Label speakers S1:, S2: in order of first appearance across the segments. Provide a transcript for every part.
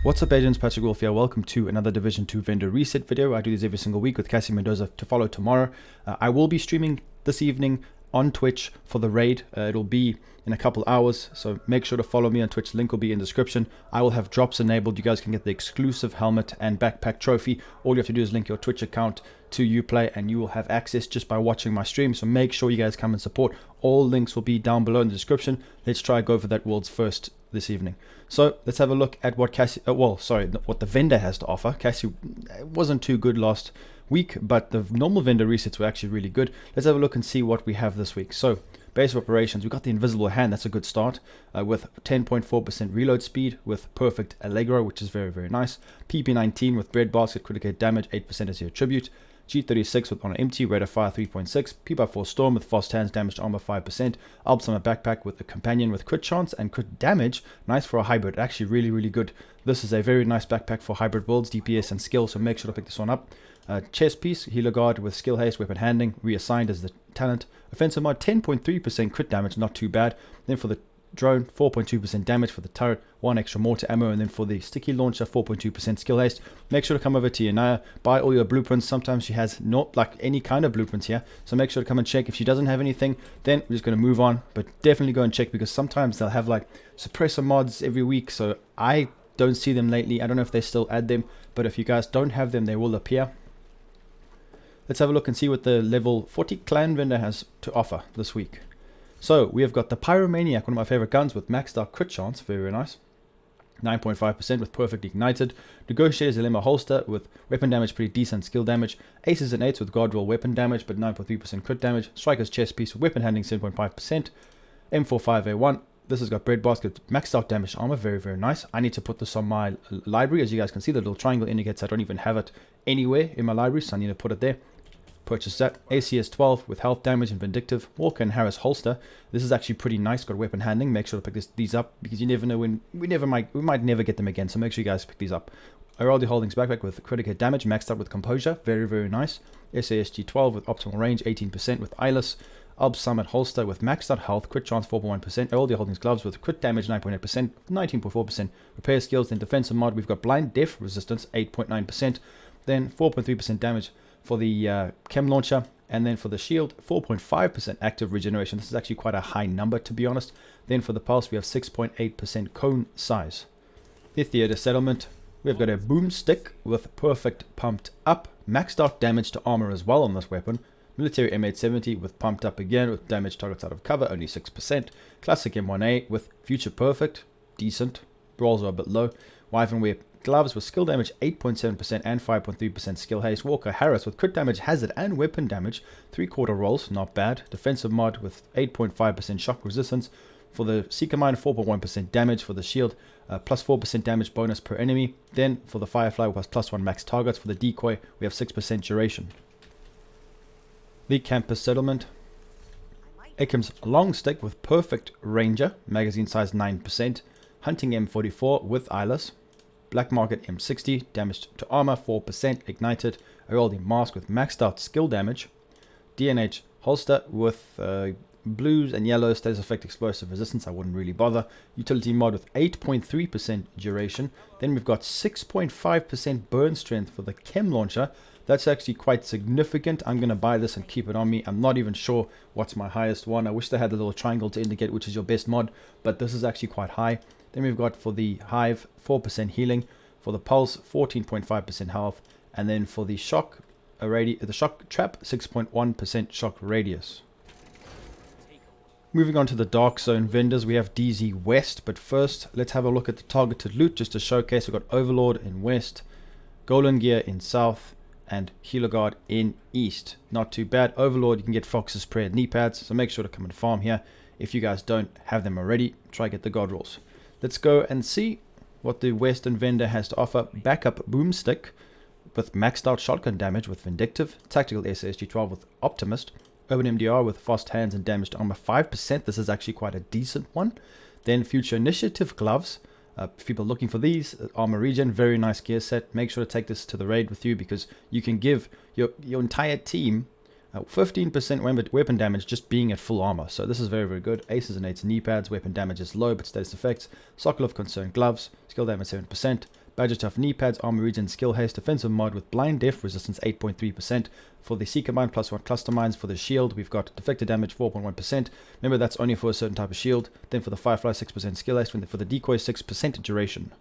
S1: What's up, agents? Patrick Wolf here. Welcome to another Division 2 vendor reset video. I do this every single week with Cassie Mendoza to follow tomorrow. I will be streaming this evening on Twitch for the raid. It'll be in a couple hours, so make sure to follow me on Twitch. Link will be in the description. I will have drops enabled. You guys can get the exclusive helmet and backpack trophy. All you have to do is link your Twitch account to Uplay and you will have access just by watching my stream. So make sure you guys come and support. All links will be down below in the description. Let's try go for that world's first this evening. So let's have a look at what what the vendor has to offer. Cassie wasn't too good last week, but the normal vendor resets were actually really good. Let's have a look and see what we have this week. So base of operations, we've got the invisible hand. That's a good start with 10.4% reload speed with perfect Allegro, which is very, very nice. PP19 with breadbasket, critical hit damage, 8% as your tribute. G36 with on an empty, rate of fire 3.6, P4 storm with fast hands, damage to armor 5%, Alps on a backpack with a companion with crit chance and crit damage. Nice for a hybrid, actually really, really good. This is a very nice backpack for hybrid builds, DPS and skill, so make sure to pick this one up. Chest piece, healer guard with skill haste, weapon handling, reassigned as the talent. Offensive mod, 10.3% crit damage, not too bad. Then for the drone, 4.2% damage for the turret, 1 extra mortar ammo, and then for the sticky launcher, 4.2% skill haste. Make sure to come over to Yanaya, buy all your blueprints. Sometimes she has not like any kind of blueprints here, so make sure to come and check. If she doesn't have anything, then we're just going to move on, but definitely go and check because sometimes they'll have like suppressor mods every week, so I don't see them lately. I don't know if they still add them, but if you guys don't have them, they will appear. Let's have a look and see what the level 40 clan vendor has to offer this week. So we have got the Pyromaniac, one of my favorite guns with maxed out crit chance, very, very nice. 9.5% with perfect ignited. Negotiator's Dilemma holster with weapon damage, pretty decent skill damage. Aces and 8s with guard roll weapon damage, but 9.3% crit damage. Striker's chest piece with weapon handling, 7.5%. M45A1. This has got breadbasket, maxed out damage armor, very, very nice. I need to put this on my library. As you guys can see, the little triangle indicates I don't even have it anywhere in my library, so I need to put it there. Purchase that. ACS 12 with health damage and vindictive. Walker and Harris holster. This is actually pretty nice. Got weapon handling. Make sure to pick these up because you never know when we might never get them again. So make sure you guys pick these up. Heraldi Holdings backpack with critical hit damage, maxed up with composure. Very, very nice. SASG 12 with optimal range, 18% with eyeless. Alb Summit holster with maxed out health, crit chance 4.1%. Heraldi Holdings gloves with crit damage 9.8%, 19.4% repair skills. Then defensive mod, we've got blind death resistance 8.9%. Then 4.3% damage for the chem launcher, and then for the shield 4.5% active regeneration. This is actually quite a high number, to be honest. Then for the pulse we have 6.8% cone size. The theater settlement, we've got a boomstick with perfect pumped up, maxed out damage to armor as well on this weapon. Military M870 with pumped up again with damage targets out of cover, only 6%. Classic M1A with future perfect, decent. Rolls are a bit low. Wyvern wear gloves with skill damage 8.7% and 5.3% skill haste. Walker Harris with crit damage, hazard and weapon damage, 3/4 rolls, not bad. Defensive mod with 8.5% shock resistance. For the Seeker Mine, 4.1% damage. For the shield, plus 4% damage bonus per enemy. Then for the Firefly, was +1 max targets. For the decoy, we have 6% duration. The campus settlement, Ekim's long stick with perfect ranger, magazine size 9%. Hunting M44 with eyeless. Black Market M60, damage to armor 4%, ignited. Heraldi mask with maxed out skill damage. DNH holster with blues and yellows, status effect explosive resistance, I wouldn't really bother. Utility mod with 8.3% duration. Then we've got 6.5% burn strength for the chem launcher. That's actually quite significant. I'm going to buy this and keep it on me. I'm not even sure what's my highest one. I wish they had the little triangle to indicate which is your best mod, but this is actually quite high. Then we've got for the Hive 4% healing, for the Pulse 14.5% health, and then for the shock the shock trap 6.1% shock radius. Moving on to the Dark Zone vendors, we have DZ West, but first let's have a look at the targeted loot just to showcase. We've got Overlord in West, Golan Gear in South, and Healer Guard in East. Not too bad. Overlord, you can get Fox's Prayer knee pads, so make sure to come and farm here. If you guys don't have them already, try get the God rolls. Let's go and see what the Western vendor has to offer. Backup boomstick with maxed out shotgun damage with Vindictive. Tactical SSG 12 with Optimist. Urban MDR with fast hands and damage to armor 5%. This is actually quite a decent one. Then Future Initiative gloves. If people are looking for these, armor regen, very nice gear set. Make sure to take this to the raid with you because you can give your entire team 15% weapon damage just being at full armor. So this is very, very good. Aces and 8s knee pads. Weapon damage is low, but status effects. Circle of Concern gloves. Skill damage 7%. Badger Tough knee pads, armor regen, skill haste, defensive mod with blind def resistance 8.3%. For the Seeker Mine plus 1 cluster mines. For the shield, we've got deflector damage 4.1%. Remember, that's only for a certain type of shield. Then for the Firefly, 6% skill haste. For the decoy, 6% duration.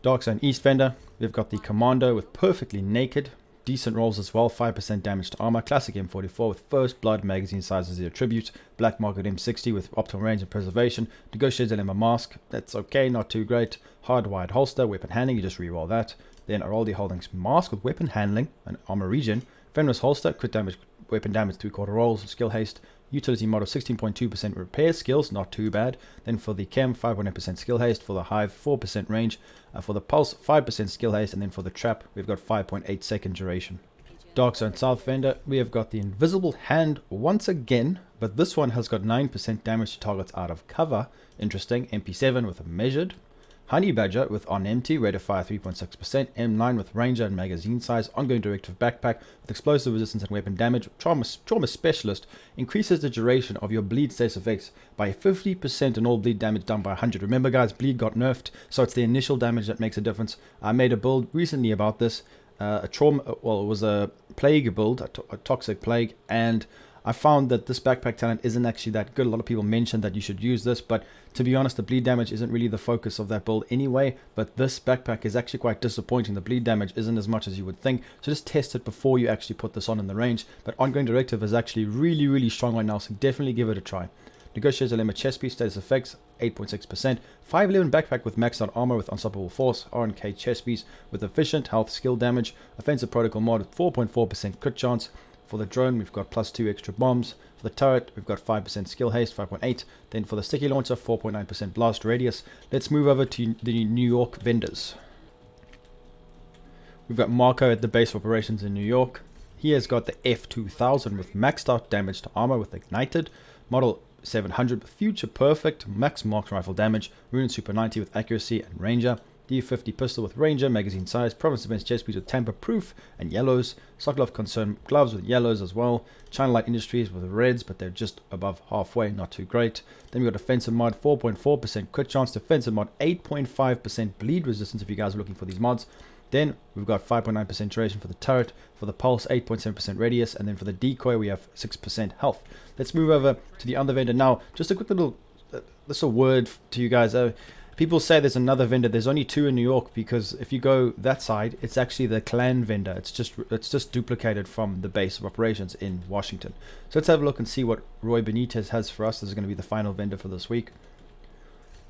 S1: Dark Zone East Vendor, we've got the Commando with perfectly naked. Decent rolls as well, 5% damage to armor. Classic M44 with first blood, magazine size as the attribute. Black Market M60 with optimal range and preservation. Negotiated Dilemma Mask, that's okay, not too great. Hardwired holster, weapon handling, you just reroll that. Then Araldi Holdings Mask with weapon handling and armor regen. Fenris holster, crit damage, weapon damage 3/4 rolls, skill haste. Utility mod of 16.2% repair skills, not too bad. Then for the Chem, 5.8% skill haste. For the Hive, 4% range. For the Pulse, 5% skill haste. And then for the Trap, we've got 5.8 second duration. Dark Zone South Vendor, we have got the Invisible Hand once again, but this one has got 9% damage to targets out of cover. Interesting. MP7 with a measured. Honey Badger with on empty, rate of fire 3.6%, M9 with ranger and magazine size, ongoing directive backpack with explosive resistance and weapon damage, trauma specialist, increases the duration of your bleed status effects by 50% and all bleed damage done by 100. Remember guys, bleed got nerfed, so it's the initial damage that makes a difference. I made a build recently about this, it was a plague build, a toxic plague, and I found that this backpack talent isn't actually that good. A lot of people mentioned that you should use this, but to be honest, the bleed damage isn't really the focus of that build anyway. But this backpack is actually quite disappointing. The bleed damage isn't as much as you would think, so just test it before you actually put this on in the range. But ongoing directive is actually really strong right now, so definitely give it a try. Negotiator's Dilemma chest piece, status effects 8.6%. 511 backpack with maxed out armor with unstoppable force. RNK chest piece with efficient health skill damage. Offensive protocol mod with 4.4% crit chance. For the drone, we've got +2 extra bombs. For the turret, we've got 5% skill haste, 5.8. Then for the sticky launcher, 4.9% blast radius. Let's move over to the New York vendors. We've got Marco at the base of operations in New York. He has got the F2000 with maxed out damage to armor with ignited. Model 700 with future perfect, max marked rifle damage. Rune Super 90 with accuracy and ranger. D50 pistol with ranger, magazine size, Province Defense chest piece with tamper proof and yellows, Sokolov Concern gloves with yellows as well, China Light Industries with reds, but they're just above halfway, not too great. Then we got defensive mod 4.4% crit chance, defensive mod 8.5% bleed resistance if you guys are looking for these mods. Then we've got 5.9% duration for the turret, for the pulse 8.7% radius, and then for the decoy we have 6% health. Let's move over to the other vendor now. Just a quick little word to you guys. People say there's another vendor. There's only two in New York, because if you go that side, it's actually the clan vendor. It's just duplicated from the base of operations in Washington. So let's have a look and see what Roy Benitez has for us. This is going to be the final vendor for this week.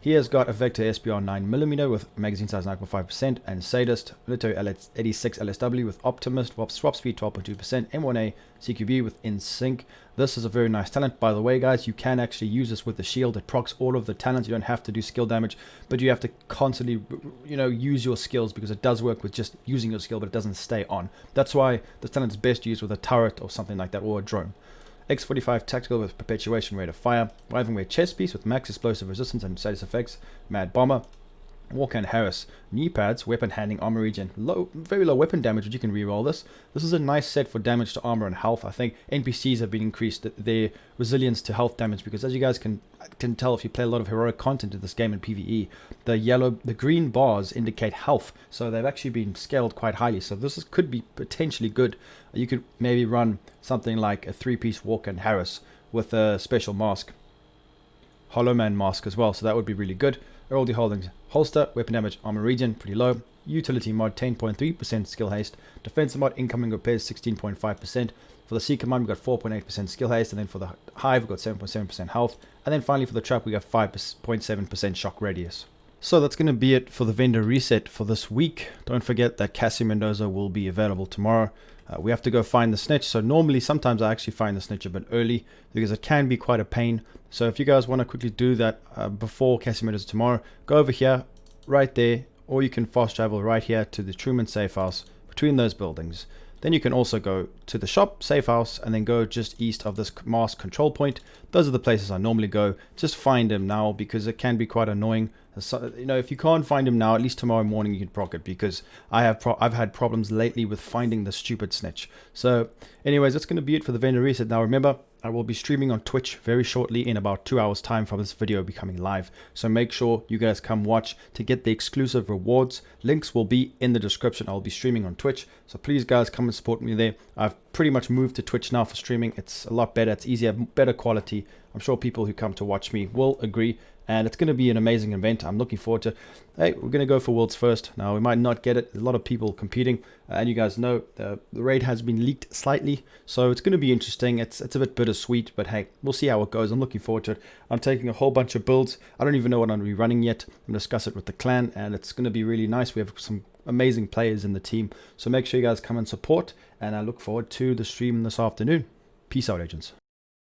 S1: He has got a Vector SBR 9mm with magazine size 9.5% and Sadist, Military 86 LSW with Optimist, swap speed 12.2%, M1A CQB with InSync. This is a very nice talent. By the way, guys, you can actually use this with the shield. It procs all of the talents. You don't have to do skill damage, but you have to constantly, use your skills, because it does work with just using your skill, but it doesn't stay on. That's why this talent is best used with a turret or something like that, or a drone. X45 tactical with perpetuation rate of fire. Rivenware chest piece with max explosive resistance and status effects. Mad bomber. Walker and Harris knee pads, weapon handling, armor regen, very low weapon damage, but you can reroll this. This is a nice set for damage to armor and health. I think NPCs have been increased their resilience to health damage, because as you guys can tell if you play a lot of heroic content in this game in PvE, the green bars indicate health, so they've actually been scaled quite highly. So this could be potentially good. You could maybe run something like a 3-piece Walker and Harris with a special mask, Hollow Man mask as well, so that would be really good. Earl D. Holdings holster, weapon damage, armor regen, pretty low. Utility mod 10.3% skill haste. Defensive mod incoming repairs 16.5%. For the Seeker mod we got 4.8% skill haste, and then for the Hive we got 7.7% health, and then finally for the Trap we got 5.7% shock radius. So that's going to be it for the vendor reset for this week. Don't forget that Cassie Mendoza will be available tomorrow. We have to go find the snitch, so normally sometimes I actually find the snitch a bit early, because it can be quite a pain. So if you guys want to quickly do that before Cassie Mendoza tomorrow, go over here, right there, or you can fast travel right here to the Truman safe house between those buildings. Then you can also go to the shop, safe house, and then go just east of this mask control point. Those are the places I normally go. Just find him now, because it can be quite annoying. So, if you can't find him now, at least tomorrow morning you can proc it, because I've had problems lately with finding the stupid snitch. So anyways, that's going to be it for the vendor reset. Now remember, I will be streaming on Twitch very shortly in about 2 hours time from this video becoming live. So make sure you guys come watch to get the exclusive rewards. Links will be in the description. I'll be streaming on Twitch. So please guys come and support me there. I've pretty much moved to Twitch now for streaming. It's a lot better. It's easier, better quality. I'm sure people who come to watch me will agree. And it's going to be an amazing event. I'm looking forward to. Hey, we're going to go for Worlds First. Now, we might not get it. There's a lot of people competing. And you guys know the raid has been leaked slightly. So it's going to be interesting. It's a bit bittersweet. But hey, we'll see how it goes. I'm looking forward to it. I'm taking a whole bunch of builds. I don't even know what I'm going to be running yet. I'm going to discuss it with the clan. And it's going to be really nice. We have some amazing players in the team. So make sure you guys come and support. And I look forward to the stream this afternoon. Peace out, agents.